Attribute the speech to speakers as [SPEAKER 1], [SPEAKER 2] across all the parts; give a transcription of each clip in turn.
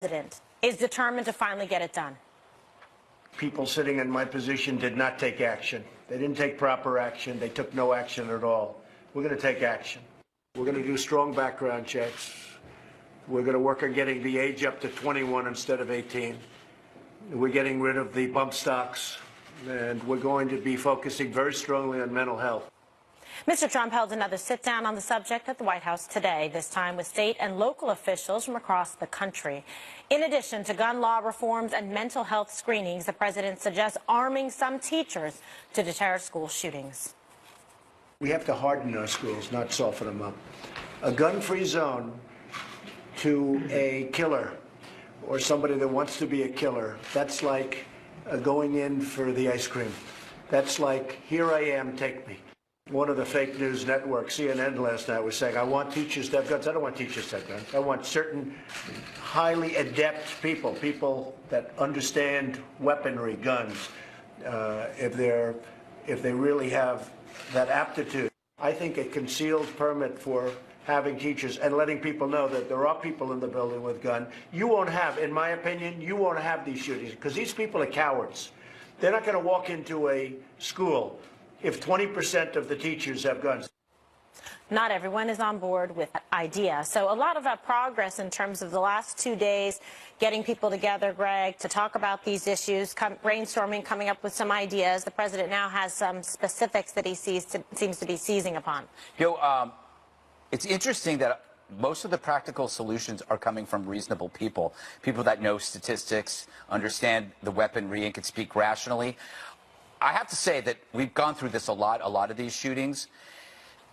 [SPEAKER 1] President is determined to finally get it done.
[SPEAKER 2] People sitting in my position did not take action. They didn't take proper action. They took no action at all. We're going to take action. We're going to do strong background checks. We're going to work on getting the age up to 21 instead of 18. We're getting rid of the bump stocks, and we're going to be focusing very strongly on mental health.
[SPEAKER 1] Mr. Trump held another sit-down on the subject at the White House today, this time with state and local officials from across the country. In addition to gun law reforms and mental health screenings, the president suggests arming some teachers to deter school shootings.
[SPEAKER 2] We have to harden our schools, not soften them up. A gun-free zone to a killer or somebody that wants to be a killer, that's like going in for the ice cream. That's like, here I am, take me. One of the fake news networks, CNN last night, was saying, I want teachers to have guns. I don't want teachers to have guns. I want certain highly adept people, people that understand weaponry, guns, if they really have that aptitude. I think a concealed permit for having teachers and letting people know that there are people in the building with guns. You won't have, in my opinion, you won't have these shootings because these people are cowards. They're not going to walk into a school if 20% of the teachers have guns.
[SPEAKER 1] Not everyone is on board with that idea. So a lot of progress in terms of the last 2 days, getting people together, Greg, to talk about these issues, brainstorming, coming up with some ideas. The president now has some specifics that he seems to be seizing upon.
[SPEAKER 3] It's interesting that most of the practical solutions are coming from reasonable people, people that know statistics, understand the weaponry, and can speak rationally. I have to say that we've gone through this a lot of these shootings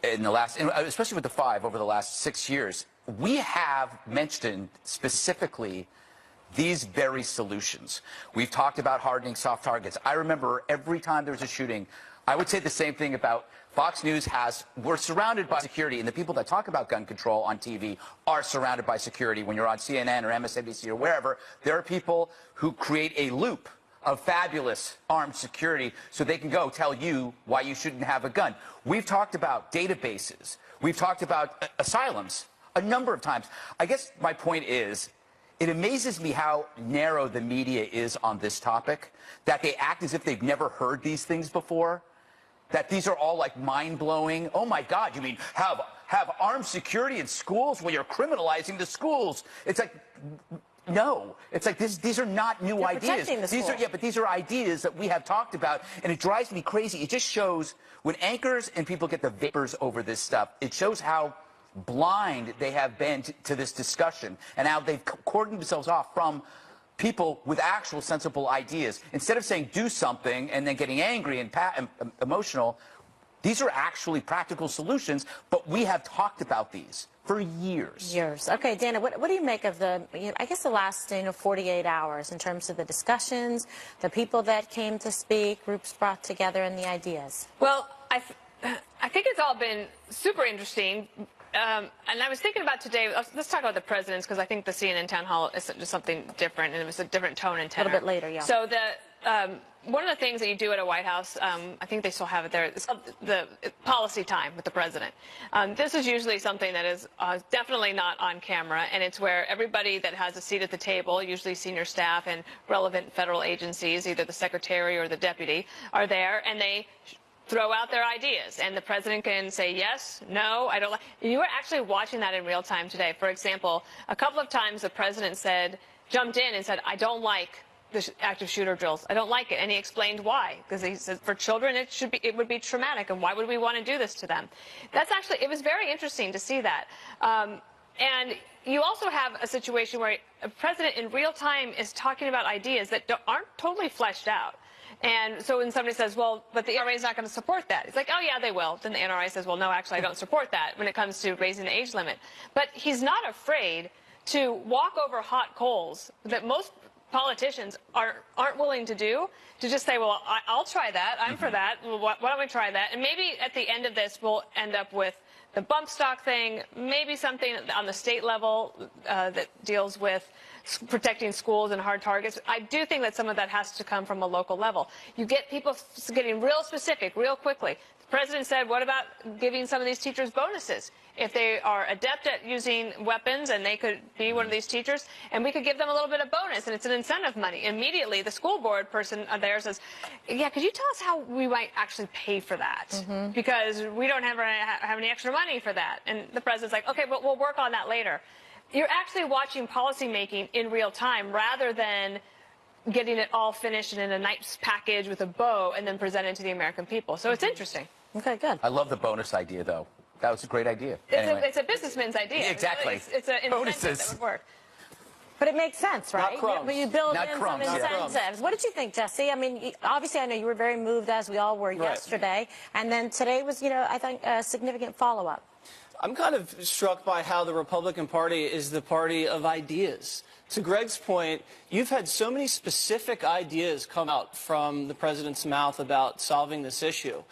[SPEAKER 3] in the last, especially with the 5 over the last 6 years. We have mentioned specifically these very solutions. We've talked about hardening soft targets. I remember every time there was a shooting, I would say the same thing about Fox News we're surrounded by security, and the people that talk about gun control on TV are surrounded by security. When you're on CNN or MSNBC or wherever, there are people who create a loop of fabulous armed security so they can go tell you why you shouldn't have a gun. We've talked about databases. We've talked about asylums a number of times. I guess my point is, it amazes me how narrow the media is on this topic, that they act as if they've never heard these things before, that these are all like mind-blowing. Oh my God, you mean have armed security in schools? Well, you're criminalizing the schools. It's like, no, it's like these are not new ideas. These are ideas that we have talked about, and it drives me crazy. It just shows when anchors and people get the vapors over this stuff, it shows how blind they have been to this discussion and how they've cordoned themselves off from people with actual sensible ideas. Instead of saying do something and then getting angry and emotional, these are actually practical solutions, but we have talked about these for years.
[SPEAKER 1] Okay, Dana, what do you make of the, I guess the last 48 hours in terms of the discussions, the people that came to speak, groups brought together, and the ideas?
[SPEAKER 4] Well, I think it's all been super interesting. And I was thinking about today, let's talk about the presidents, because I think the CNN town hall is just something different, and it was a different tone and tenor.
[SPEAKER 1] A little bit later, yeah.
[SPEAKER 4] So one of the things that you do at a White House, I think they still have it there, it's called the policy time with the president. This is usually something that is definitely not on camera, and it's where everybody that has a seat at the table, usually senior staff and relevant federal agencies, either the secretary or the deputy, are there, and they throw out their ideas, and the president can say yes, no, I don't like. You were actually watching that in real time today. For example, a couple of times the president jumped in and said, I don't like the active shooter drills. I don't like it. And he explained why. Because he said for children it would be traumatic, and why would we want to do this to them? It was very interesting to see that. And you also have a situation where a president in real time is talking about ideas that aren't totally fleshed out. And so when somebody says, well, but the NRA is not going to support that, it's like, oh, yeah, they will. Then the NRA says, well, no, actually, I don't support that when it comes to raising the age limit. But he's not afraid to walk over hot coals that most politicians aren't willing to do, to just say, well, I'll try that. I'm for that. Well, why don't we try that? And maybe at the end of this, we'll end up with the bump stock thing, maybe something on the state level that deals with protecting schools and hard targets. I do think that some of that has to come from a local level. You get people getting real specific real quickly. The president said, what about giving some of these teachers bonuses? If they are adept at using weapons and they could be one of these teachers, and we could give them a little bit of bonus, and it's an incentive money. Immediately, the school board person there says, yeah, could you tell us how we might actually pay for that? Because we don't have any extra money for that. And the president's like, okay, but we'll work on that later. You're actually watching policymaking in real time rather than getting it all finished and in a nice package with a bow and then presented to the American people. So it's interesting.
[SPEAKER 1] Okay, good.
[SPEAKER 3] I love the bonus idea, though. That was a great idea.
[SPEAKER 4] It's a businessman's idea.
[SPEAKER 3] Exactly.
[SPEAKER 4] It's an incentive
[SPEAKER 3] Bonuses.
[SPEAKER 4] that would work.
[SPEAKER 1] But it makes sense, right?
[SPEAKER 5] Not crumbs.
[SPEAKER 1] You build
[SPEAKER 3] Not
[SPEAKER 1] in
[SPEAKER 3] crumbs,
[SPEAKER 1] some
[SPEAKER 3] yeah.
[SPEAKER 1] incentives. What did you think, Jesse? I mean, obviously, I know you were very moved, as we all were yesterday. And then today was, I think, a significant follow-up.
[SPEAKER 5] I'm kind of struck by how the Republican Party is the party of ideas. To Greg's point, you've had so many specific ideas come out from the president's mouth about solving this issue.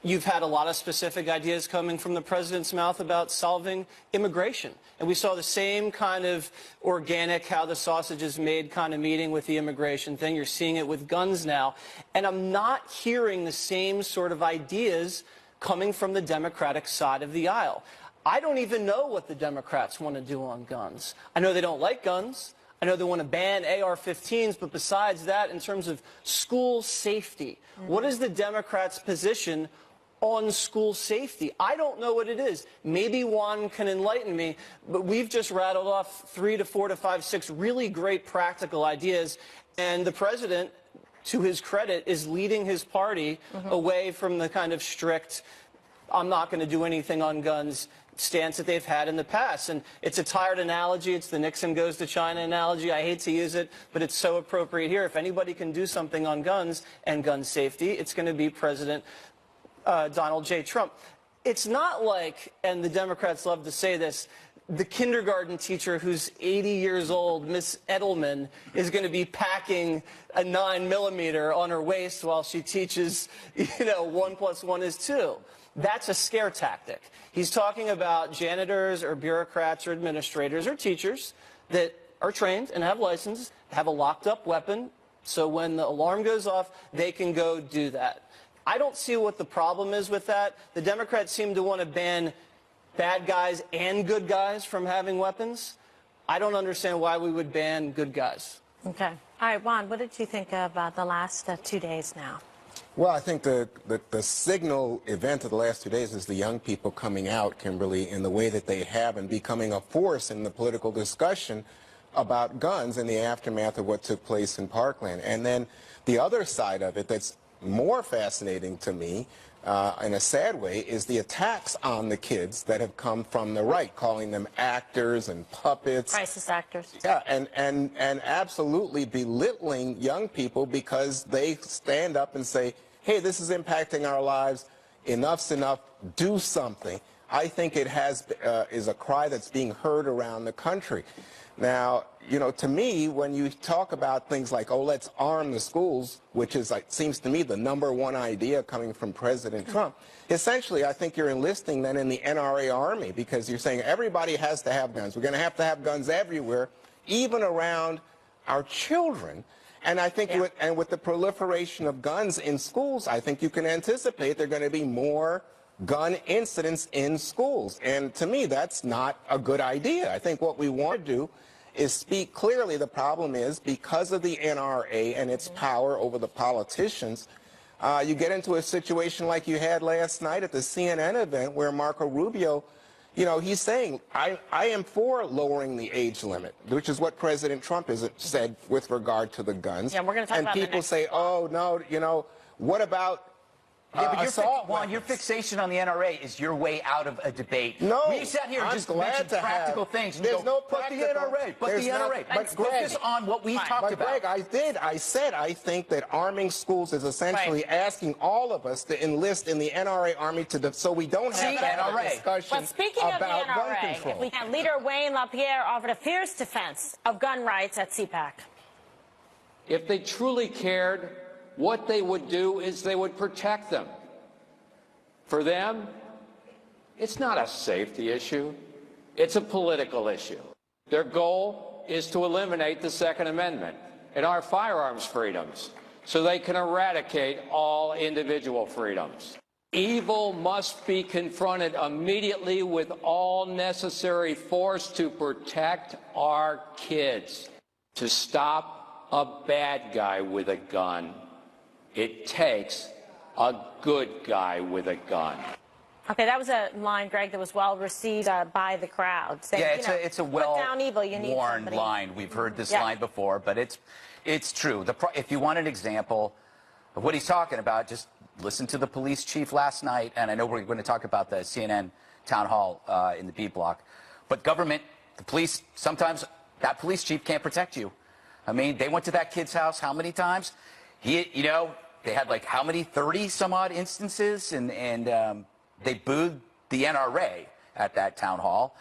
[SPEAKER 5] You've had a lot of specific ideas coming from the president's mouth about solving immigration. And we saw the same kind of organic, how the sausage is made kind of meeting with the immigration thing. You're seeing it with guns now. And I'm not hearing the same sort of ideas coming from the Democratic side of the aisle. I don't even know what the Democrats want to do on guns. I know they don't like guns. I know they want to ban AR-15s, but besides that, in terms of school safety, what is the Democrats' position on school safety? I don't know what it is. Maybe Juan can enlighten me, but we've just rattled off 3 to 4 to 5, 6 really great practical ideas, and the president, to his credit, is leading his party away from the kind of strict, I'm not going to do anything on guns stance that they've had in the past. And it's a tired analogy. It's the Nixon goes to China analogy. I hate to use it, but it's so appropriate here. If anybody can do something on guns and gun safety, it's going to be President Donald J. Trump. It's not like, and the Democrats love to say this, the kindergarten teacher who's 80 years old, Miss Edelman, is going to be packing a 9mm on her waist while she teaches, 1 + 1 is 2. That's a scare tactic. He's talking about janitors or bureaucrats or administrators or teachers that are trained and have licenses, have a locked-up weapon, so when the alarm goes off, they can go do that. I don't see what the problem is with that. The Democrats seem to want to ban bad guys and good guys from having weapons. I don't understand why we would ban good guys.
[SPEAKER 1] Okay. All right, Juan, what did you think of the last 2 days now?
[SPEAKER 6] Well, I think the signal event of the last 2 days is the young people coming out, Kimberly, in the way that they have and becoming a force in the political discussion about guns in the aftermath of what took place in Parkland. And then the other side of it that's more fascinating to me, in a sad way, is the attacks on the kids that have come from the right, calling them actors and puppets.
[SPEAKER 1] Crisis actors.
[SPEAKER 6] Yeah, and absolutely belittling young people because they stand up and say, hey, this is impacting our lives, enough's enough, do something. I think it is a cry that's being heard around the country. Now, to me, when you talk about things like, oh, let's arm the schools, which is, seems to me, the #1 idea coming from President Trump, essentially, I think you're enlisting then in the NRA Army because you're saying everybody has to have guns. We're going to have guns everywhere, even around our children. And I think with the proliferation of guns in schools, I think you can anticipate there are going to be more gun incidents in schools. And to me, that's not a good idea. I think what we want to do is speak clearly. The problem is because of the NRA and its power over the politicians, you get into a situation like you had last night at the CNN event where Marco Rubio, he's saying, I am for lowering the age limit, which is what President Trump has said with regard to the guns.
[SPEAKER 1] Yeah, we're going to talk about
[SPEAKER 6] and people say, oh, no, what about
[SPEAKER 3] Yeah, but
[SPEAKER 6] assault
[SPEAKER 3] Juan, your fixation on the NRA is your way out of a debate.
[SPEAKER 6] No,
[SPEAKER 3] we sat here and
[SPEAKER 6] I'm
[SPEAKER 3] just
[SPEAKER 6] glad
[SPEAKER 3] mentioned
[SPEAKER 6] to
[SPEAKER 3] practical
[SPEAKER 6] have,
[SPEAKER 3] things. And
[SPEAKER 6] there's
[SPEAKER 3] you go,
[SPEAKER 6] no
[SPEAKER 3] but
[SPEAKER 6] practical,
[SPEAKER 3] the NRA, but
[SPEAKER 6] there's
[SPEAKER 3] the NRA.
[SPEAKER 6] Not,
[SPEAKER 3] Let's focus on what we talked about.
[SPEAKER 6] Greg, I said I think that arming schools is essentially asking all of us to enlist in the NRA Army so we don't have to have a discussion
[SPEAKER 1] But speaking of the
[SPEAKER 6] about gun
[SPEAKER 1] NRA,
[SPEAKER 6] control.
[SPEAKER 1] if we can, Leader Wayne LaPierre offered a fierce defense of gun rights at CPAC.
[SPEAKER 7] If they truly cared, what they would do is they would protect them. For them, it's not a safety issue. It's a political issue. Their goal is to eliminate the Second Amendment and our firearms freedoms so they can eradicate all individual freedoms. Evil must be confronted immediately with all necessary force to protect our kids. To stop a bad guy with a gun, it takes a good guy with a gun.
[SPEAKER 1] Okay, that was a line, Greg, that was well received by the crowd. Saying,
[SPEAKER 3] Yeah, it's a
[SPEAKER 1] put down evil, you need
[SPEAKER 3] well-worn
[SPEAKER 1] somebody.
[SPEAKER 3] line. We've heard this
[SPEAKER 1] Yeah.
[SPEAKER 3] line before, but it's true. If you want an example of what he's talking about, just listen to the police chief last night, and I know we're going to talk about the CNN town hall in the B block. But government, the police, sometimes that police chief can't protect you. I mean, they went to that kid's house how many times? They had like how many, 30 some odd instances, and they booed the NRA at that town hall.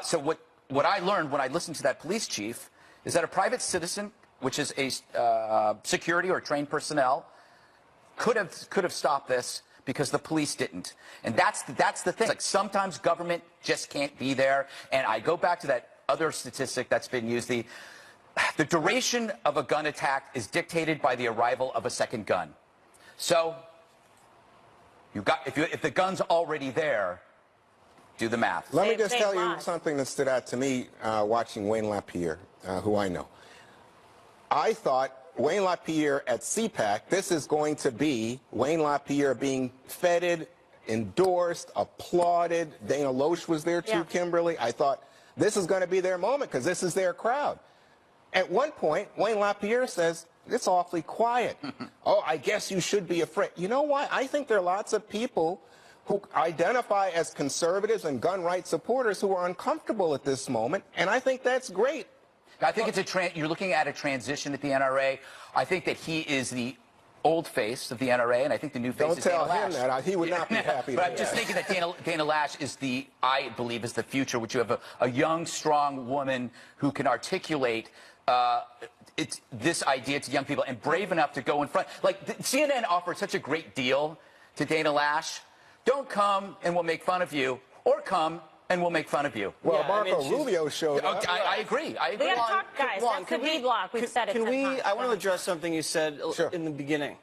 [SPEAKER 3] So what I learned when I listened to that police chief is that a private citizen, which is a security or trained personnel, could have stopped this because the police didn't. And that's the thing. Like sometimes government just can't be there. And I go back to that other statistic that's been used. The duration of a gun attack is dictated by the arrival of a second gun. So if the gun's already there, do the math.
[SPEAKER 6] Let me just
[SPEAKER 1] Save
[SPEAKER 6] tell you
[SPEAKER 1] lives.
[SPEAKER 6] something that stood out to me watching Wayne LaPierre, who I know. I thought Wayne LaPierre at CPAC, this is going to be Wayne LaPierre being feted, endorsed, applauded. Dana Loesch was there too,
[SPEAKER 1] Yeah.
[SPEAKER 6] Kimberly. I thought this is going to be their moment because this is their crowd. At one point, Wayne LaPierre says, it's awfully quiet. Oh, I guess you should be afraid. You know what? I think there are lots of people who identify as conservatives and gun rights supporters who are uncomfortable at this moment, and I think that's great.
[SPEAKER 3] I think you're looking at a transition at the NRA. I think that he is the old face of the NRA, and I think the new face
[SPEAKER 6] Don't
[SPEAKER 3] is
[SPEAKER 6] tell
[SPEAKER 3] Dana
[SPEAKER 6] him
[SPEAKER 3] Lash.
[SPEAKER 6] that. He would not be happy.
[SPEAKER 3] But I'm just thinking that Dana Lash is I believe, is the future, which you have a young, strong woman who can articulate this idea to young people and brave enough to go in front. Like, CNN offered such a great deal to Dana Lash. Don't come and we'll make fun of you, or come and we'll make fun of you.
[SPEAKER 6] Well,
[SPEAKER 5] Yeah, I mean,
[SPEAKER 6] Marco
[SPEAKER 5] she's-
[SPEAKER 6] Rubio showed up.
[SPEAKER 3] I agree. I
[SPEAKER 1] We
[SPEAKER 3] agree.
[SPEAKER 1] got to talk, guys.
[SPEAKER 5] Juan,
[SPEAKER 1] That's the
[SPEAKER 5] can we-
[SPEAKER 1] B block. We've said it
[SPEAKER 5] Can
[SPEAKER 1] 10
[SPEAKER 5] we?
[SPEAKER 1] times.
[SPEAKER 5] I want to address something you said
[SPEAKER 6] Sure.
[SPEAKER 5] in the beginning.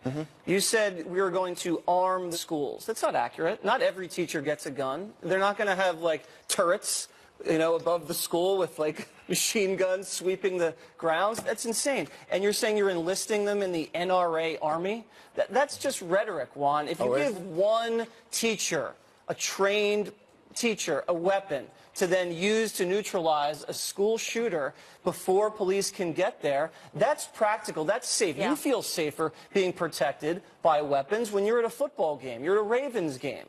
[SPEAKER 5] You said we were going to arm the schools. That's not accurate. Not every teacher gets a gun. They're not going to have like turrets, above the school with like machine guns sweeping the grounds. That's insane. And you're saying you're enlisting them in the NRA army? That's just rhetoric, Juan. If you
[SPEAKER 6] is
[SPEAKER 5] give one teacher, a trained teacher, a weapon to then use to neutralize a school shooter before police can get there, that's practical, that's safe.
[SPEAKER 1] Yeah.
[SPEAKER 5] You feel safer being protected by weapons when you're at a football game, you're at a Ravens game.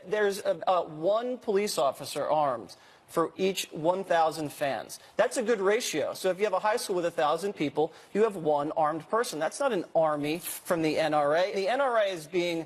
[SPEAKER 5] There's one police officer armed for each 1,000 fans. That's a good ratio. So if you have a high school with 1,000 people, you have one armed person. That's not an army from the NRA. The NRA is being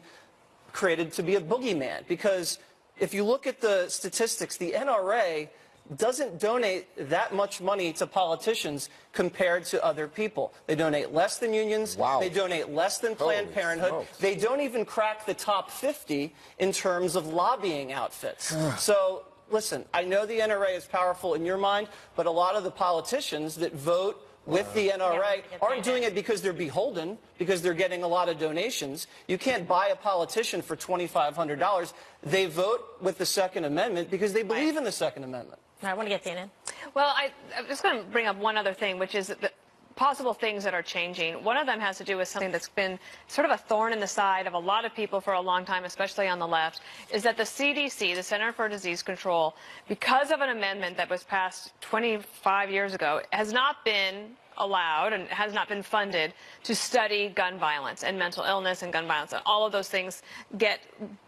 [SPEAKER 5] created to be a boogeyman because if you look at the statistics, the NRA doesn't donate that much money to politicians compared to other people. They donate less than unions.
[SPEAKER 6] Wow.
[SPEAKER 5] They donate less than Planned
[SPEAKER 6] Holy
[SPEAKER 5] Parenthood.
[SPEAKER 6] smokes.
[SPEAKER 5] They don't even crack the top 50 in terms of lobbying outfits. So, listen, I know the NRA is powerful in your mind, but a lot of the politicians that vote with the NRA aren't doing it because they're beholden, because they're getting a lot of donations. You can't buy a politician for $2,500. They vote with the Second Amendment because they believe in the Second Amendment.
[SPEAKER 1] I want to get Dana in.
[SPEAKER 4] Well, I'm just going to bring up one other thing, which is the possible things that are changing. One of them has to do with something that's been sort of a thorn in the side of a lot of people for a long time, especially on the left, is that the CDC, the Center for Disease Control, because of an amendment that was passed 25 years ago, has not been allowed and has not been funded to study gun violence and mental illness and gun violence. And all of those things get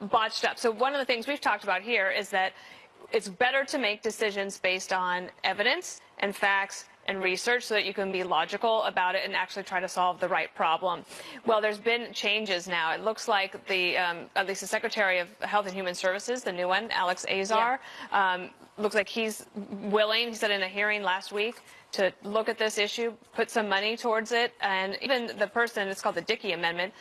[SPEAKER 4] botched up. So one of the things we've talked about here is that it's better to make decisions based on evidence and facts and research so that you can be logical about it and actually try to solve the right problem. Well, there's been changes now. It looks like at least the Secretary of Health and Human Services, the new one, Alex Azar, looks like he's willing, he said in a hearing last week, to look at this issue, put some money towards it, and even the person, it's called the Dickey Amendment,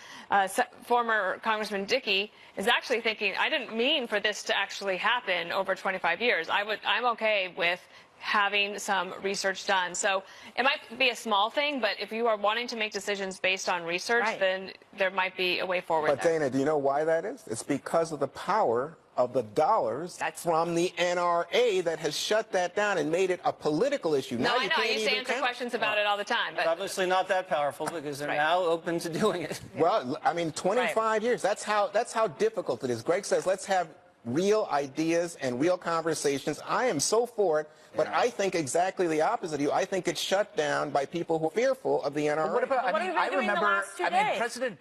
[SPEAKER 4] former Congressman Dickey is actually thinking, I didn't mean for this to actually happen over 25 years. I'm okay with having some research done. So it might be a small thing, but if you are wanting to make decisions based on research,
[SPEAKER 1] Right.
[SPEAKER 4] then there might be a way forward
[SPEAKER 6] But
[SPEAKER 4] there.
[SPEAKER 6] Dana, do you know why that is? It's because of the power of the dollars from the NRA that has shut that down and made it a political issue.
[SPEAKER 4] No,
[SPEAKER 6] Now
[SPEAKER 4] I
[SPEAKER 6] you
[SPEAKER 4] know.
[SPEAKER 6] can't
[SPEAKER 4] I used to
[SPEAKER 6] even
[SPEAKER 4] answer
[SPEAKER 6] count.
[SPEAKER 4] questions about it all the time.
[SPEAKER 5] It's
[SPEAKER 4] But
[SPEAKER 5] obviously not that powerful because they're
[SPEAKER 4] Right.
[SPEAKER 5] now open to doing it.
[SPEAKER 6] Well, I mean, 25 years. That's how difficult it is. Greg says, let's have real ideas and real conversations. I am so for it, but I think exactly the opposite of you. I think it's shut down by people who are fearful of the NRA.
[SPEAKER 3] What about?
[SPEAKER 1] Well, what
[SPEAKER 3] I mean,
[SPEAKER 1] have
[SPEAKER 3] I
[SPEAKER 1] you been doing the
[SPEAKER 3] remember.
[SPEAKER 1] last 2
[SPEAKER 3] I mean,
[SPEAKER 1] days?
[SPEAKER 3] President.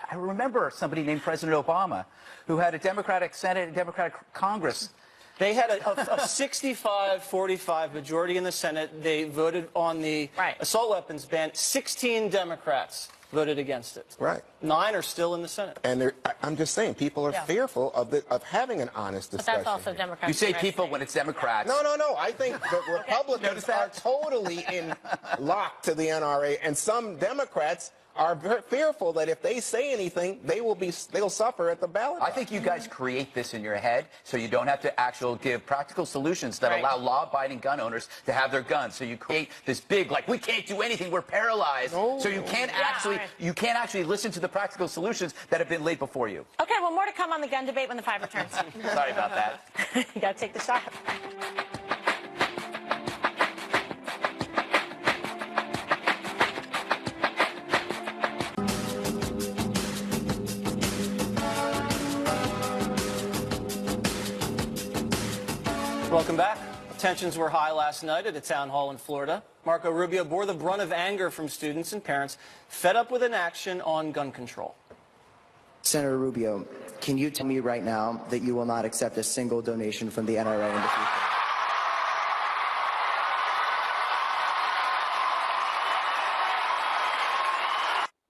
[SPEAKER 3] I remember somebody named President Obama, who had a Democratic Senate and Democratic Congress.
[SPEAKER 5] They had a 65-45 majority in the Senate. They voted on the
[SPEAKER 1] Right.
[SPEAKER 5] assault weapons ban. 16 Democrats voted against it.
[SPEAKER 6] Right.
[SPEAKER 5] 9 are still in the Senate.
[SPEAKER 6] And I'm just saying, people are
[SPEAKER 1] Yeah.
[SPEAKER 6] fearful of having an honest
[SPEAKER 1] But
[SPEAKER 6] discussion.
[SPEAKER 1] that's also Democrats.
[SPEAKER 3] You say people when it's Democrats.
[SPEAKER 6] No. I think the Republicans
[SPEAKER 3] Notice that?
[SPEAKER 6] are totally in lock to the NRA, and some Democrats are fearful that if they say anything, they'll suffer at the ballot.
[SPEAKER 3] I think you guys create this in your head so you don't have to actually give practical solutions that
[SPEAKER 1] Right.
[SPEAKER 3] allow law-abiding gun owners to have their guns. So you create this big, like, we can't do anything, we're paralyzed.
[SPEAKER 6] No.
[SPEAKER 3] So you can't
[SPEAKER 1] all right.
[SPEAKER 3] actually listen to the practical solutions that have been laid before you.
[SPEAKER 1] Okay, well, more to come on the gun debate when the 5 returns.
[SPEAKER 3] Sorry about that.
[SPEAKER 1] You got to take the shot.
[SPEAKER 5] Welcome back. Tensions were high last night at a town hall in Florida. Marco Rubio bore the brunt of anger from students and parents fed up with inaction on gun control.
[SPEAKER 8] Senator Rubio, can you tell me right now that you will not accept a single donation from the NRA in the future?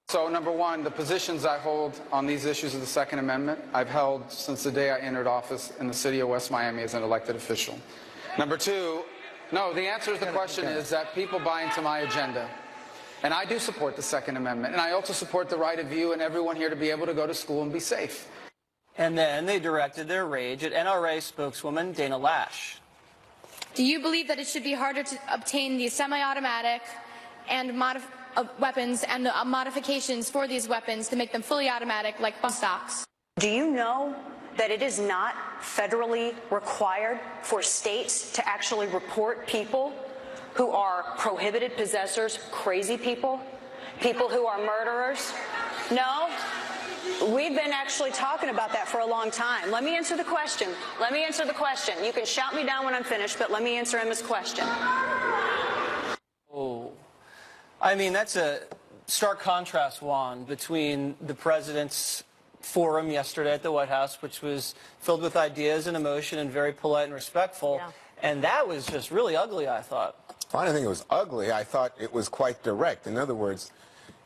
[SPEAKER 9] So, number one, the positions I hold on these issues of the Second Amendment, I've held since the day I entered office in the city of West Miami as an elected official. Number two, no, the answer to the question is that people buy into my agenda. And I do support the Second Amendment. And I also support the right of you and everyone here to be able to go to school and be safe.
[SPEAKER 5] And then they directed their rage at NRA spokeswoman Dana Lash.
[SPEAKER 10] Do you believe that it should be harder to obtain these semi-automatic and weapons and modifications for these weapons to make them fully automatic like bump stocks?
[SPEAKER 11] Do you know that it is not federally required for states to actually report people who are prohibited possessors, crazy people, people who are murderers? No? We've been actually talking about that for a long time. Let me answer the question. You can shout me down when I'm finished, but let me answer Emma's question.
[SPEAKER 5] Oh. I mean, that's a stark contrast, Juan, between the president's forum yesterday at the White House, which was filled with ideas and emotion and very polite and respectful.
[SPEAKER 1] Yeah.
[SPEAKER 5] And that was just really ugly, I thought.
[SPEAKER 6] I didn't think it was ugly. I thought it was quite direct. In other words,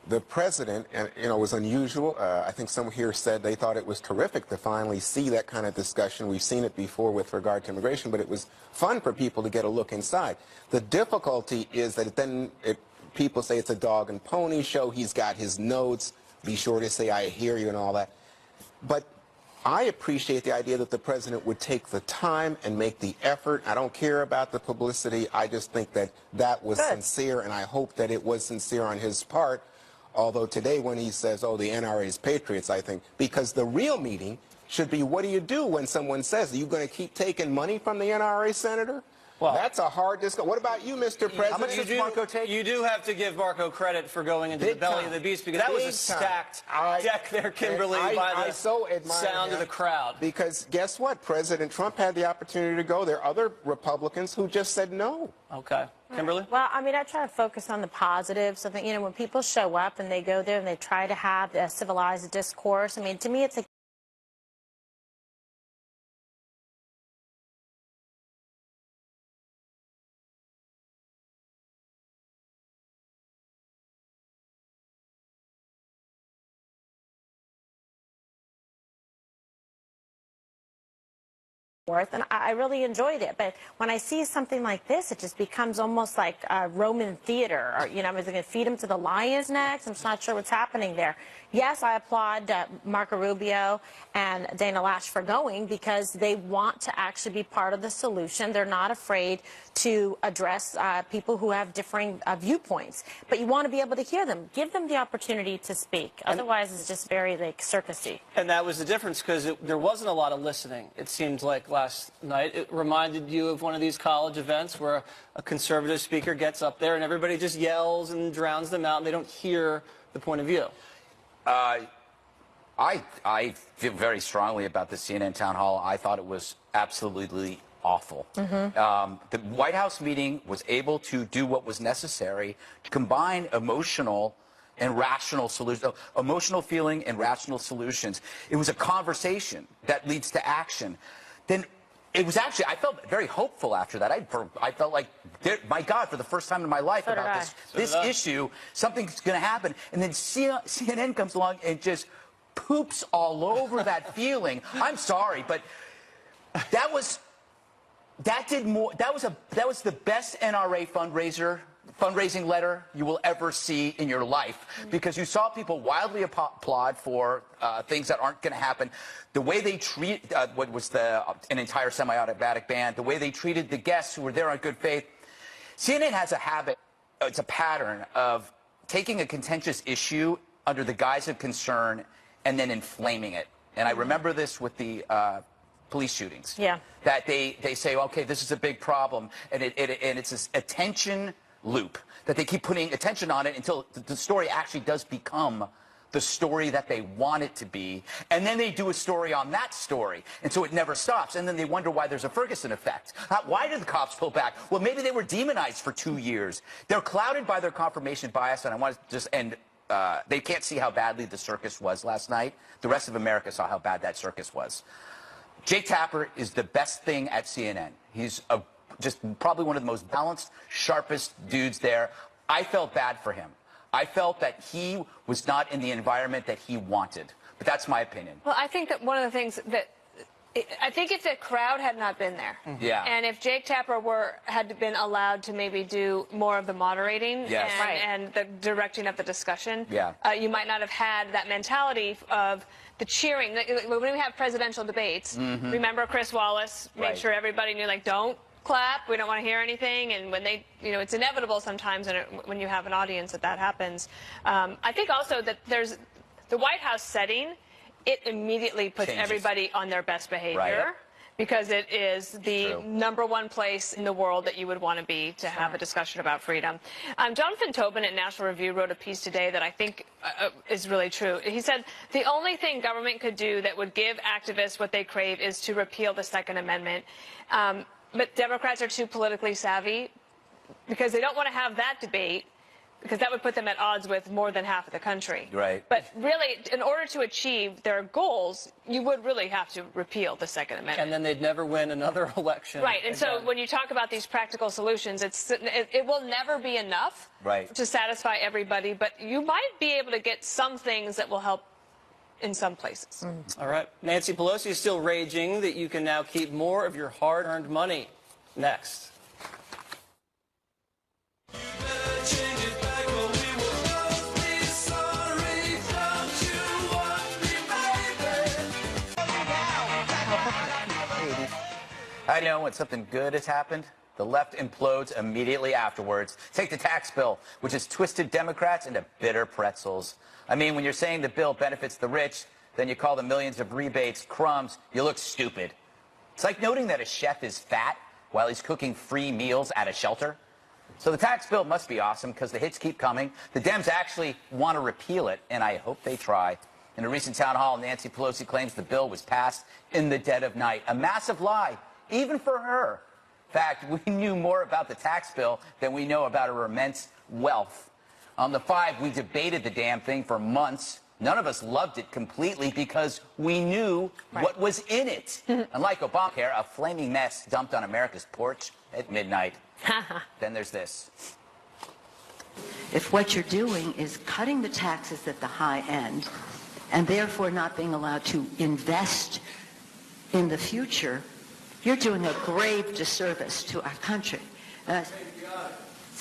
[SPEAKER 6] the president, and was unusual. I think some here said they thought it was terrific to finally see that kind of discussion. We've seen it before with regard to immigration, but it was fun for people to get a look inside. The difficulty is that people say it's a dog and pony show. He's got his notes. Be sure to say, I hear you and all that. But I appreciate the idea that the president would take the time and make the effort. I don't care about the publicity. I just think that that was sincere, and I hope that it was sincere on his part. Although today when he says, oh, the NRA is patriots, I think, because the real meeting should be, what do you do when someone says, are you going to keep taking money from the NRA, Senator?
[SPEAKER 5] Well,
[SPEAKER 6] that's a hard discussion. What about you, Mr. President?
[SPEAKER 3] How much does Marco take?
[SPEAKER 5] You do have to give Marco credit for going into the belly of the beast, because that was a stacked deck there, Kimberly, by the sound of the crowd.
[SPEAKER 6] Because guess what? President Trump had the opportunity to go. There are other Republicans who just said no.
[SPEAKER 5] Okay. Kimberly?
[SPEAKER 1] Well, I mean, I try to focus on the positives. I think, when people show up and they go there and they try to have a civilized discourse, I mean, to me, it's a forth, and I really enjoyed it. But when I see something like this, it just becomes almost like a Roman theater. Or, you know, is it going to feed him to the lions next? I'm just not sure what's happening there. Yes, I applaud Marco Rubio and Dana Loesch for going because they want to actually be part of the solution. They're not afraid to address people who have differing viewpoints. But you want to be able to hear them. Give them the opportunity to speak. Otherwise, it's just very, like, circusy.
[SPEAKER 5] And that was the difference because there wasn't a lot of listening, it seemed like, last night. It reminded you of one of these college events where a conservative speaker gets up there and everybody just yells and drowns them out and they don't hear the point of view.
[SPEAKER 3] I feel very strongly about the CNN town hall. I thought it was absolutely awful. The White House meeting was able to do what was necessary to combine emotional and rational solutions, emotional feeling and rational solutions. It was a conversation that leads to action. Then it was actually, I felt very hopeful after that. I felt like, my God, for the first time in my life about this issue, something's going to happen. And then CNN comes along and just poops all over that feeling. I'm sorry, but that was the best NRA fundraising letter you will ever see in your life, because you saw people wildly applaud for things that aren't going to happen. The way they treat what was an entire semi-automatic ban, the way they treated the guests who were there on good faith. CNN has a habit, it's a pattern of taking a contentious issue under the guise of concern and then inflaming it. And I remember this with the police shootings. Yeah. That they say, okay, this is a big problem, and it's this attention loop that they keep putting attention on it until the story actually does become the story that they want it to be, and then they do a story on that story, and so it never stops, and then they wonder why there's a Ferguson effect. Why did the cops pull back? Well, maybe they were demonized for 2 years. They're clouded by their confirmation bias, and I want to just end. They can't see how badly the circus was last night. The rest of America saw how bad that circus was. Jake Tapper is the best thing at CNN. He's just probably one of the most balanced, sharpest dudes there. I felt bad for him. I felt that he was not in the environment that he wanted. But that's my opinion.
[SPEAKER 4] Well, I think that one of the things that I think if the crowd had not been there, and if Jake Tapper had been allowed to maybe do more of the moderating and the directing of the discussion, you might not have had that mentality of the cheering. When we have presidential debates, remember Chris Wallace made sure everybody knew, like, don't clap, we don't want to hear anything, and when they, it's inevitable sometimes when you have an audience that happens. I think also that there's the White House setting, it immediately puts everybody on their best behavior because it is the #1 place in the world that you would want to be to have a discussion about freedom. Jonathan Tobin at National Review wrote a piece today that I think is really true. He said, the only thing government could do that would give activists what they crave is to repeal the Second Amendment. But Democrats are too politically savvy because they don't want to have that debate, because that would put them at odds with more than half of the country. But really, in order to achieve their goals, you would really have to repeal the Second Amendment.
[SPEAKER 5] And then they'd never win another election.
[SPEAKER 4] And so when you talk about these practical solutions, it will never be enough to satisfy everybody, but you might be able to get some things that will help in some places.
[SPEAKER 5] All right. Nancy Pelosi is still raging that you can now keep more of your hard-earned money. Next.
[SPEAKER 3] I know when something good has happened, the left implodes immediately afterwards. Take the tax bill, which has twisted Democrats into bitter pretzels. I mean, when you're saying the bill benefits the rich, then you call the millions of rebates crumbs, you look stupid. It's like noting that a chef is fat while he's cooking free meals at a shelter. So the tax bill must be awesome because the hits keep coming. The Dems actually want to repeal it, and I hope they try. In a recent town hall, Nancy Pelosi claims the bill was passed in the dead of night. A massive lie, even for her. In fact, we knew more about the tax bill than we know about her immense wealth. On the 5, we debated the damn thing for months. None of us loved it completely because we knew what was in it. Unlike Obamacare, a flaming mess dumped on America's porch at midnight. Then there's this.
[SPEAKER 12] If what you're doing is cutting the taxes at the high end and therefore not being allowed to invest in the future, You're doing a grave disservice to our country. It's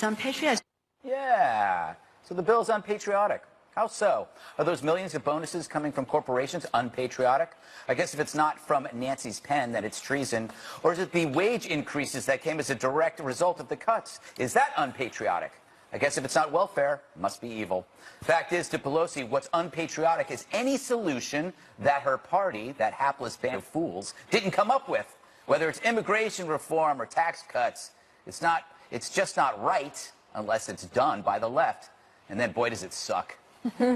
[SPEAKER 12] unpatriotic.
[SPEAKER 3] Yeah. So the bill's unpatriotic. How so? Are those millions of bonuses coming from corporations unpatriotic? I guess if it's not from Nancy's pen, then it's treason. Or is it the wage increases that came as a direct result of the cuts? Is that unpatriotic? I guess if it's not welfare, it must be evil. Fact is, to Pelosi, what's unpatriotic is any solution that her party, that hapless band of fools, didn't come up with. Whether it's immigration reform or tax cuts, it's just not right unless it's done by the left. And then, boy, does it suck. All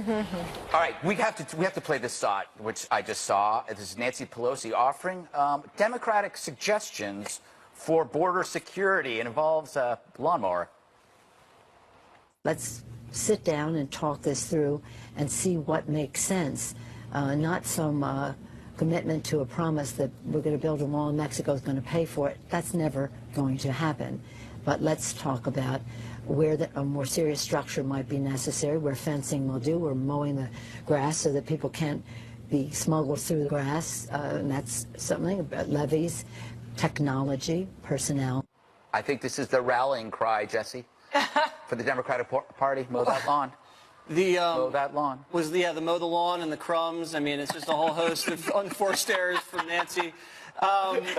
[SPEAKER 3] right, we have to play this thought, which I just saw. This is Nancy Pelosi offering Democratic suggestions for border security. It involves a lawnmower.
[SPEAKER 13] Let's sit down and talk this through and see what makes sense, not some commitment to a promise that we're going to build a wall and Mexico is going to pay for it. That's never going to happen. But let's talk about where a more serious structure might be necessary, where fencing will do, or mowing the grass so that people can't be smuggled through the grass, and that's something about levees, technology, personnel.
[SPEAKER 3] I think this is the rallying cry, Jesse, for the Democratic Party. Mow that lawn. Mow that lawn.
[SPEAKER 5] The mow the lawn and the crumbs. I mean, it's just a whole host of unforced errors from Nancy.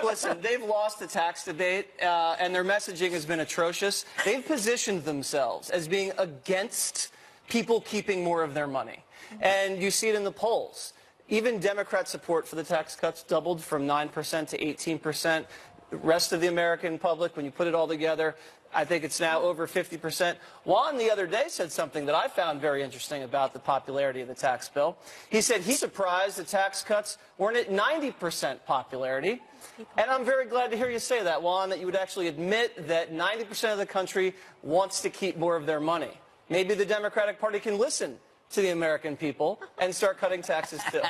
[SPEAKER 5] Listen, they've lost the tax debate, and their messaging has been atrocious. They've positioned themselves as being against people keeping more of their money. And you see it in the polls. Even Democrat support for the tax cuts doubled from 9% to 18%. The rest of the American public, when you put it all together, I think it's now over 50%. Juan the other day said something that I found very interesting about the popularity of the tax bill. He said he's surprised the tax cuts weren't at 90% popularity. And I'm very glad to hear you say that, Juan, that you would actually admit that 90% of the country wants to keep more of their money. Maybe the Democratic Party can listen to the American people and start cutting taxes too.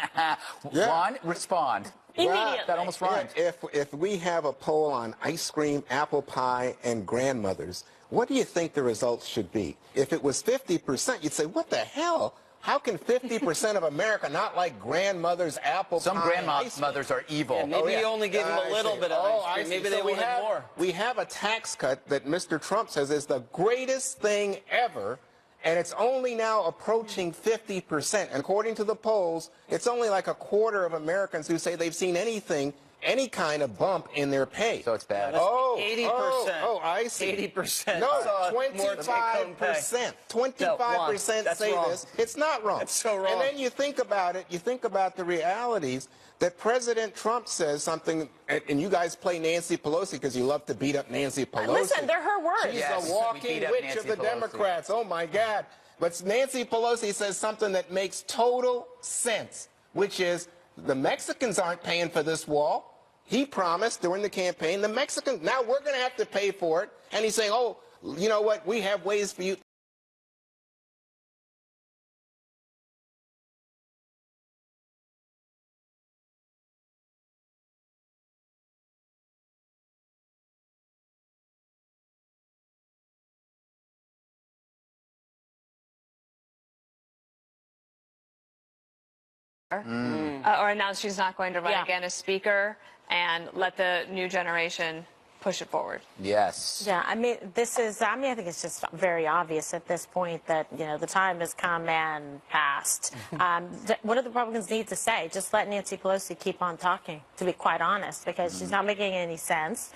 [SPEAKER 3] Juan, respond.
[SPEAKER 1] Immediately.
[SPEAKER 3] That almost rhymed.
[SPEAKER 6] If we have a poll on ice cream, apple pie, and grandmothers, what do you think the results should be? If it was 50%, you'd say, what the hell? How can 50% of America not like grandmothers, apple pie,
[SPEAKER 3] Some grandmothers are evil.
[SPEAKER 5] Yeah, maybe you only give them a little bit of ice cream. Maybe they wanted more.
[SPEAKER 6] We have a tax cut that Mr. Trump says is the greatest thing ever. And it's only now approaching 50%. And according to the polls, it's only like a quarter of Americans who say they've seen any kind of bump in their pay.
[SPEAKER 3] So it's bad.
[SPEAKER 5] 80%.
[SPEAKER 6] I see.
[SPEAKER 5] 80%.
[SPEAKER 6] No,
[SPEAKER 5] more
[SPEAKER 6] 25%. 25% say
[SPEAKER 5] wrong.
[SPEAKER 6] this. It's not wrong.
[SPEAKER 5] That's so wrong.
[SPEAKER 6] And then you think about it. You think about the realities that President Trump says something, and you guys play Nancy Pelosi because you love to beat up Nancy Pelosi.
[SPEAKER 1] Listen, they're her words.
[SPEAKER 6] She's
[SPEAKER 3] Yes,
[SPEAKER 6] a walking witch
[SPEAKER 3] Nancy
[SPEAKER 6] of the
[SPEAKER 3] Pelosi.
[SPEAKER 6] Democrats. Oh, my God. But Nancy Pelosi says something that makes total sense, which is the Mexicans aren't paying for this wall. He promised during the campaign, the Mexicans, now we're going to have to pay for it. And he's saying, oh, you know what, we have ways for you.
[SPEAKER 4] Or now she's not going to run again as speaker and let the new generation push it forward.
[SPEAKER 3] Yes.
[SPEAKER 1] Yeah, I mean, I think it's just very obvious at this point that, the time has come and passed. What do the Republicans need to say? Just let Nancy Pelosi keep on talking, to be quite honest, because she's not making any sense.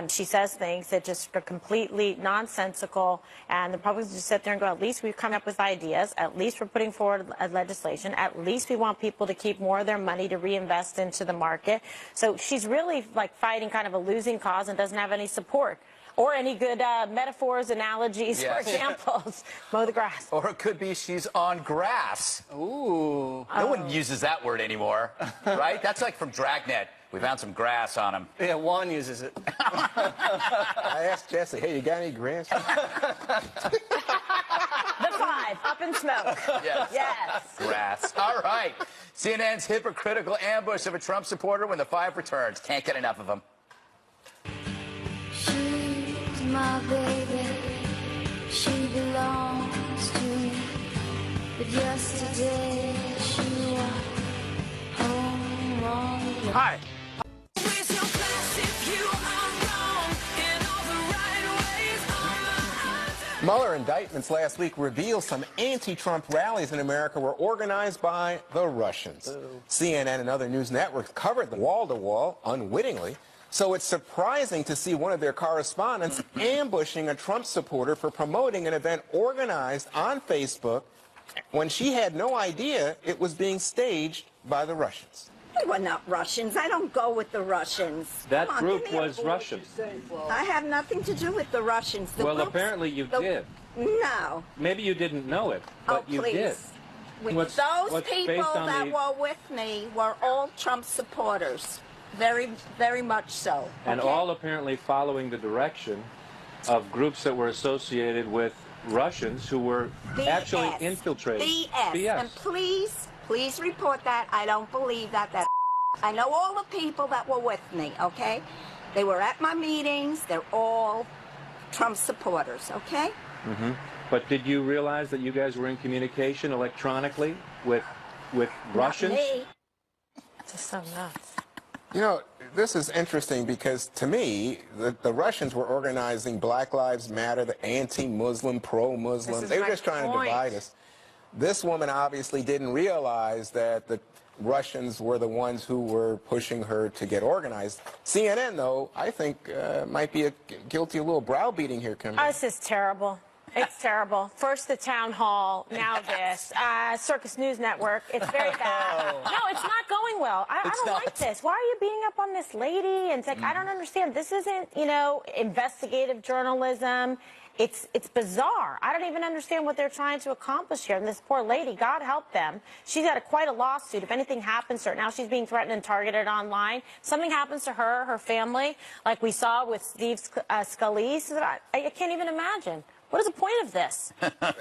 [SPEAKER 1] She says things that just are completely nonsensical, and the Republicans just sit there and go, at least we've come up with ideas, at least we're putting forward legislation, at least we want people to keep more of their money to reinvest into the market. So she's really like fighting kind of a losing cause and doesn't have any support or any good metaphors, analogies, or examples. Mow the grass.
[SPEAKER 3] Or it could be she's on grass.
[SPEAKER 5] Ooh.
[SPEAKER 3] No one uses that word anymore, right? That's like from Dragnet. We found some grass on him.
[SPEAKER 5] Yeah, Juan uses it.
[SPEAKER 6] I asked Jesse, hey, you got any grass?
[SPEAKER 1] The 5, up in smoke.
[SPEAKER 3] Yes.
[SPEAKER 1] Yes.
[SPEAKER 3] Grass. All right. CNN's hypocritical ambush of a Trump supporter when the 5 returns. Can't get enough of them.
[SPEAKER 14] She's my baby, she belongs to me, but yesterday she was home on the
[SPEAKER 3] Hi.
[SPEAKER 14] Where's your class if you
[SPEAKER 6] Mueller indictments last week revealed some anti-Trump rallies in America were organized by the Russians. CNN and other news networks covered them wall-to-wall, unwittingly. So it's surprising to see one of their correspondents ambushing a Trump supporter for promoting an event organized on Facebook when she had no idea it was being staged by the Russians.
[SPEAKER 15] We were not Russians. I don't go with the Russians.
[SPEAKER 16] That
[SPEAKER 15] Come on,
[SPEAKER 16] group
[SPEAKER 15] give me a
[SPEAKER 16] was
[SPEAKER 15] break.
[SPEAKER 16] Russian.
[SPEAKER 15] I have nothing to do with the Russians.
[SPEAKER 16] Well, apparently you did.
[SPEAKER 15] No.
[SPEAKER 16] Maybe you didn't know it, but
[SPEAKER 15] Oh,
[SPEAKER 16] you
[SPEAKER 15] please.
[SPEAKER 16] did.
[SPEAKER 15] Those people that were with me were all Trump supporters. Very, very much so.
[SPEAKER 16] And
[SPEAKER 15] okay?
[SPEAKER 16] all apparently following the direction of groups that were associated with Russians who were actually infiltrating.
[SPEAKER 15] BS. And please report that. I don't believe that. I know all the people that were with me, okay? They were at my meetings. They're all Trump supporters, okay?
[SPEAKER 16] Mm-hmm. But did you realize that you guys were in communication electronically with Russians?
[SPEAKER 15] Not me.
[SPEAKER 1] Just so nuts.
[SPEAKER 6] You know, this is interesting because, to me, the Russians were organizing Black Lives Matter, the anti-Muslim, pro-Muslim. They were just trying to divide us. This woman obviously didn't realize that the Russians were the ones who were pushing her to get organized. CNN, though, I think might be guilty of a little browbeating here, Kimberly.
[SPEAKER 1] This is terrible. It's terrible. First the town hall, now this. Circus News Network. It's very bad. No, it's not going well. I don't like this. Why are you being up on this lady? And it's like, I don't understand. This isn't, investigative journalism. It's bizarre. I don't even understand what they're trying to accomplish here. And this poor lady, God help them. She's got quite a lawsuit. If anything happens to her, now she's being threatened and targeted online. Something happens to her, her family, like we saw with Steve Scalise. I can't even imagine. What is the point of this?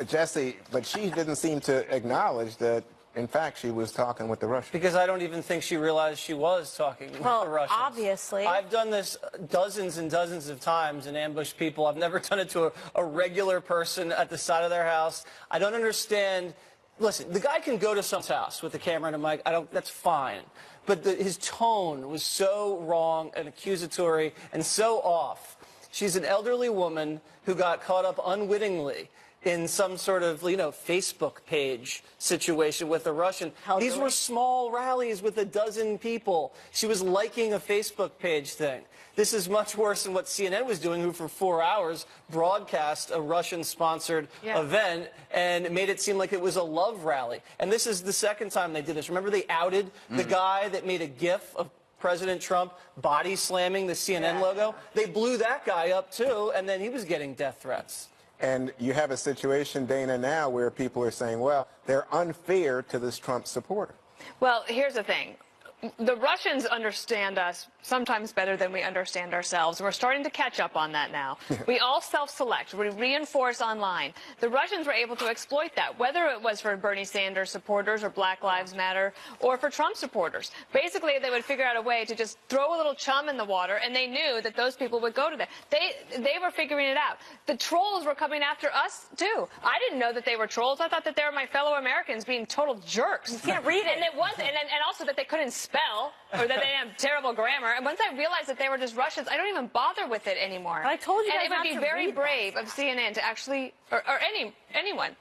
[SPEAKER 6] Jesse, but she didn't seem to acknowledge that, in fact, she was talking with the Russians.
[SPEAKER 5] Because I don't even think she realized she was talking with the Russians.
[SPEAKER 1] Obviously.
[SPEAKER 5] I've done this dozens and dozens of times and ambushed people. I've never done it to a regular person at the side of their house. I don't understand. Listen, the guy can go to someone's house with a camera and a mic. That's fine. But his tone was so wrong and accusatory and so off. She's an elderly woman who got caught up unwittingly in some sort of, Facebook page situation with a Russian. These were small rallies with a dozen people. She was liking a Facebook page thing. This is much worse than what CNN was doing, who for 4 hours broadcast a Russian-sponsored event and made it seem like it was a love rally. And this is the second time they did this. Remember they outed the guy that made a GIF of President Trump body slamming the CNN logo? They blew that guy up, too, and then he was getting death threats.
[SPEAKER 6] And you have a situation, Dana, now where people are saying, well, they're unfair to this Trump supporter.
[SPEAKER 4] Well, here's the thing. The Russians understand us sometimes better than we understand ourselves. We're starting to catch up on that now. We all self-select. We reinforce online. The Russians were able to exploit that, whether it was for Bernie Sanders supporters or Black Lives Matter or for Trump supporters. Basically, they would figure out a way to just throw a little chum in the water, and they knew that those people would go to them. They were figuring it out. The trolls were coming after us, too. I didn't know that they were trolls. I thought that they were my fellow Americans being total jerks. You
[SPEAKER 1] can't read it.
[SPEAKER 4] And it was, and also that they couldn't spell or that they have terrible grammar. And once I realized that they were just Russians, I don't even bother with it anymore.
[SPEAKER 1] I told you
[SPEAKER 4] and
[SPEAKER 1] guys
[SPEAKER 4] it would
[SPEAKER 1] not
[SPEAKER 4] be
[SPEAKER 1] to
[SPEAKER 4] very
[SPEAKER 1] read
[SPEAKER 4] brave of CNN to actually, or anyone.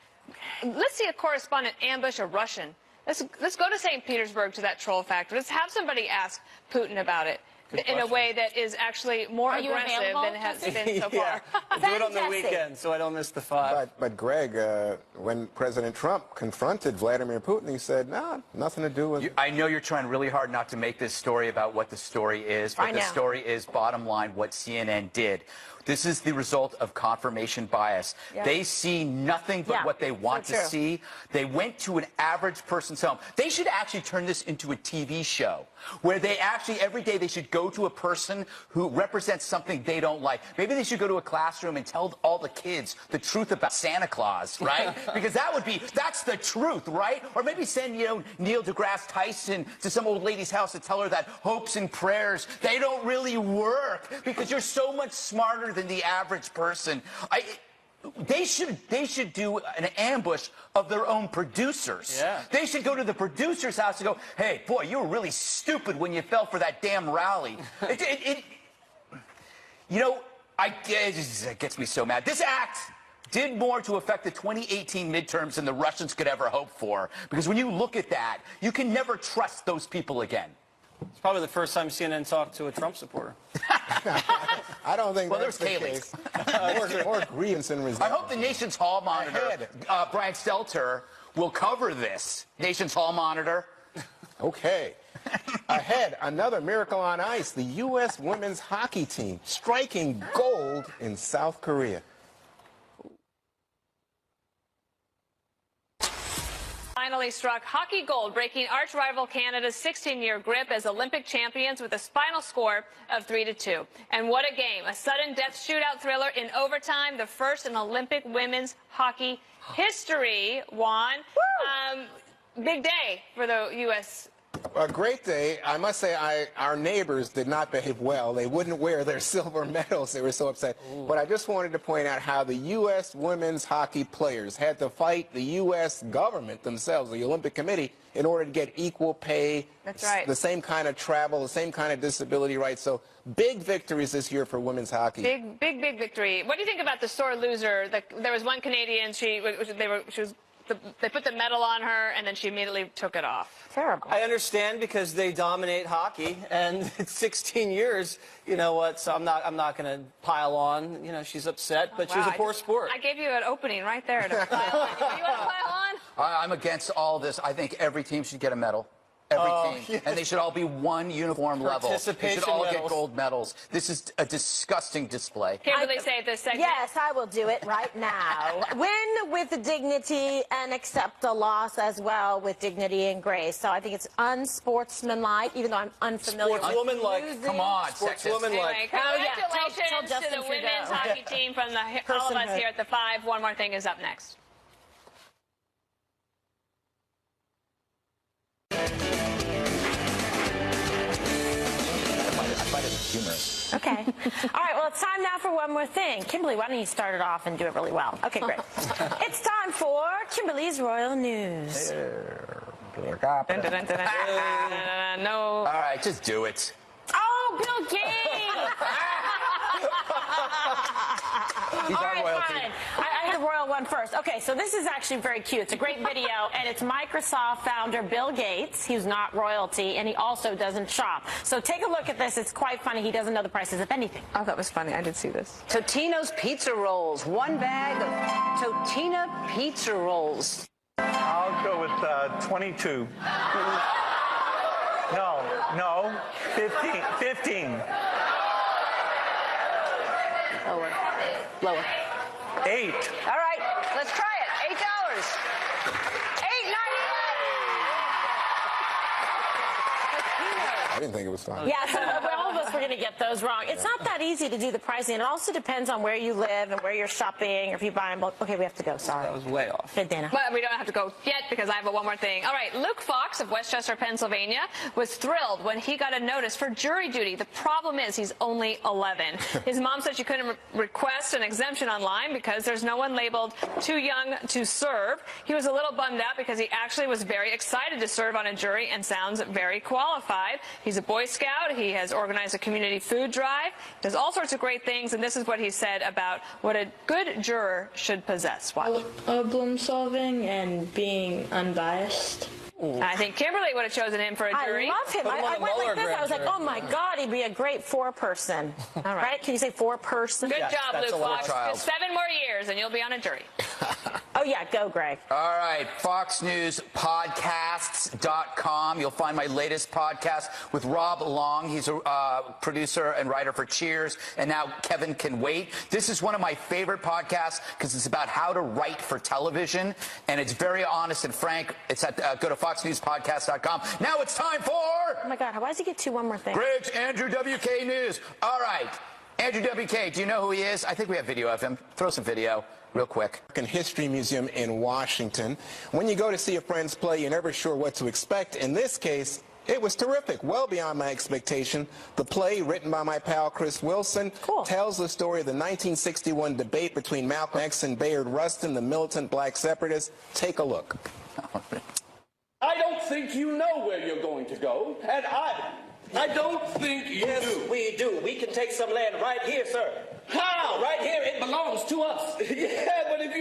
[SPEAKER 4] Let's see a correspondent ambush a Russian. Let's go to St. Petersburg to that troll factory. Let's have somebody ask Putin about it. In a way that is actually more aggressive than it has been so far.
[SPEAKER 5] I'll do it on the weekend so I don't miss the 5.
[SPEAKER 6] But Greg, when President Trump confronted Vladimir Putin, he said, no, nothing to do with it.
[SPEAKER 3] I know you're trying really hard not to make this story about what the story is, but the story is, bottom line, what CNN did. This is the result of confirmation bias.
[SPEAKER 1] Yeah.
[SPEAKER 3] They see nothing but what they want to see. They went to an average person's home. They should actually turn this into a TV show where they actually, every day, they should go to a person who represents something they don't like. Maybe they should go to a classroom and tell all the kids the truth about Santa Claus, right? Because that's the truth, right? Or maybe send, Neil deGrasse Tyson to some old lady's house to tell her that hopes and prayers, they don't really work because you're so much smarter than the average person. They should do an ambush of their own producers.
[SPEAKER 5] Yeah.
[SPEAKER 3] They should go to the producer's house and go, hey, boy, you were really stupid when you fell for that damn rally. It gets me so mad. This act did more to affect the 2018 midterms than the Russians could ever hope for. Because when you look at that, you can never trust those people again.
[SPEAKER 5] It's probably the first time CNN talked to a Trump supporter.
[SPEAKER 6] I don't think that's the
[SPEAKER 3] there's
[SPEAKER 6] case. Or grievance and resentment.
[SPEAKER 3] I hope the Nations Hall monitor, Brian Stelter, will cover this. Nations Hall monitor.
[SPEAKER 6] Okay. Ahead, another miracle on ice. The U.S. women's hockey team striking gold in South Korea.
[SPEAKER 4] Finally struck hockey gold, breaking arch rival Canada's 16-year grip as Olympic champions with a final score of 3-2. And what a game. A sudden death shootout thriller in overtime, the first in Olympic women's hockey history. Juan, big day for the U.S.
[SPEAKER 6] A great day. I must say, our neighbors did not behave well. They wouldn't wear their silver medals. They were so upset. Ooh. But I just wanted to point out how the U.S. women's hockey players had to fight the U.S. government themselves, the Olympic Committee, in order to get equal pay.
[SPEAKER 4] That's right.
[SPEAKER 6] The same kind of travel, the same kind of disability rights. So big victories this year for women's hockey.
[SPEAKER 4] Big victory. What do you think about the sore loser? There was one Canadian. They put the medal on her, and then she immediately took it off.
[SPEAKER 1] Terrible.
[SPEAKER 5] I understand because they dominate hockey, and it's 16 years. You know what? So I'm not going to pile on. You know, she's upset, but she's a poor sport.
[SPEAKER 4] I gave you an opening right there to pile on. You want to pile on?
[SPEAKER 3] I'm against all this. I think every team should get a medal. Every team. And they should all be one uniform level. They should all get gold medals. This is a disgusting display.
[SPEAKER 4] Kimberly, say it this segment.
[SPEAKER 1] Yes, I will do it right now. Win with dignity and accept the loss as well with dignity and grace. So I think it's unsportsmanlike, even though I'm unfamiliar with
[SPEAKER 5] Sportswomanlike.
[SPEAKER 3] Come on,
[SPEAKER 5] Sportswomanlike.
[SPEAKER 4] Congratulations to the women's hockey team from all of us here at the 5. One More Thing is up next.
[SPEAKER 3] Humorous.
[SPEAKER 1] Okay. All right, well, it's time now for One More Thing. Kimberly, why don't you start it off and do it really well? Okay, great. It's time for Kimberly's Royal News.
[SPEAKER 4] No.
[SPEAKER 3] All right, just do it.
[SPEAKER 1] Oh, Bill Gates!
[SPEAKER 3] He's
[SPEAKER 1] All
[SPEAKER 3] our
[SPEAKER 1] right,
[SPEAKER 3] royalty.
[SPEAKER 1] fine. I had the royal one first. Okay, so this is actually very cute. It's a great video, and it's Microsoft founder Bill Gates. He's not royalty, and he also doesn't shop. So take a look at this. It's quite funny. He doesn't know the prices of anything.
[SPEAKER 4] Oh, that was funny. I did see this.
[SPEAKER 11] Totino's Pizza Rolls. One bag of Totina Pizza Rolls.
[SPEAKER 17] I'll go with 22. No, 15.
[SPEAKER 11] Lower.
[SPEAKER 17] 8.
[SPEAKER 11] All right, let's try it. $8. $8.99.
[SPEAKER 6] I didn't think it was fun.
[SPEAKER 1] Yeah, so all of us were going to get those wrong. It's not that easy to do the pricing. It also depends on where you live and where you're shopping, or if you buy in bulk. Okay, we have to go. Sorry.
[SPEAKER 5] That was way off.
[SPEAKER 1] Good, Dana.
[SPEAKER 4] But we don't have to go yet because I have one more thing. All right, Luke Fox of Westchester, Pennsylvania, was thrilled when he got a notice for jury duty. The problem is he's only 11. His mom said she couldn't request an exemption online because there's no one labeled too young to serve. He was a little bummed out because he actually was very excited to serve on a jury and sounds very qualified. He's a Boy Scout. He has organized a community food drive, does all sorts of great things, and this is what he said about what a good juror should possess. Watch.
[SPEAKER 18] Problem solving and being unbiased.
[SPEAKER 4] I think Kimberly would have chosen him for a jury.
[SPEAKER 1] I love him. I went like this. I was like, oh my God, he'd be a great four-person. All right. Can you say four-person?
[SPEAKER 4] Good job, Luke Fox. 7 more years and you'll be on a jury.
[SPEAKER 1] Oh, yeah. Go, Greg.
[SPEAKER 3] All right. Fox News Podcasts.com. You'll find my latest podcast with Rob Long. He's a producer and writer for Cheers. And now Kevin Can Wait. This is one of my favorite podcasts because it's about how to write for television. And it's very honest and frank. It's at go to FoxNewsPodcast.com. Now it's time for...
[SPEAKER 1] Oh, my God. Why does he get One More Thing?
[SPEAKER 3] Greg's Andrew WK News. All right. Andrew WK, do you know who he is? I think we have video of him. Throw some video real quick.
[SPEAKER 6] History Museum in Washington. When you go to see a friend's play, you're never sure what to expect. In this case, it was terrific, well beyond my expectation. The play, written by my pal Chris Wilson, tells the story of the 1961 debate between Malcolm X and Bayard Rustin, the militant black separatists. Take a look.
[SPEAKER 19] I don't think you know where you're going to go, and I don't think you do.
[SPEAKER 20] Yes, we do. We can take some land right here, sir.
[SPEAKER 19] How?
[SPEAKER 20] Right here, it belongs to us.
[SPEAKER 19] Yeah, but if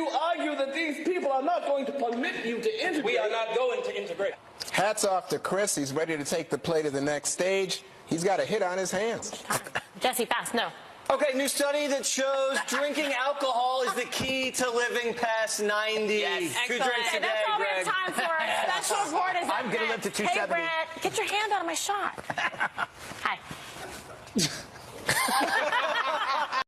[SPEAKER 19] are not going to permit you to integrate. We are not going to integrate.
[SPEAKER 6] Hats off to Chris. He's ready to take the play to the next stage. He's got a hit on his hands.
[SPEAKER 1] Jesse, fast, no.
[SPEAKER 5] Okay, new study that shows drinking alcohol is the key to living past 90.
[SPEAKER 1] Yes,
[SPEAKER 5] Who
[SPEAKER 1] excellent.
[SPEAKER 5] drinks today,
[SPEAKER 1] That's all we have
[SPEAKER 5] Greg?
[SPEAKER 1] time for. Special report is
[SPEAKER 3] I'm going to live to 270.
[SPEAKER 1] Hey, Brett, get your hand out of my shot. Hi.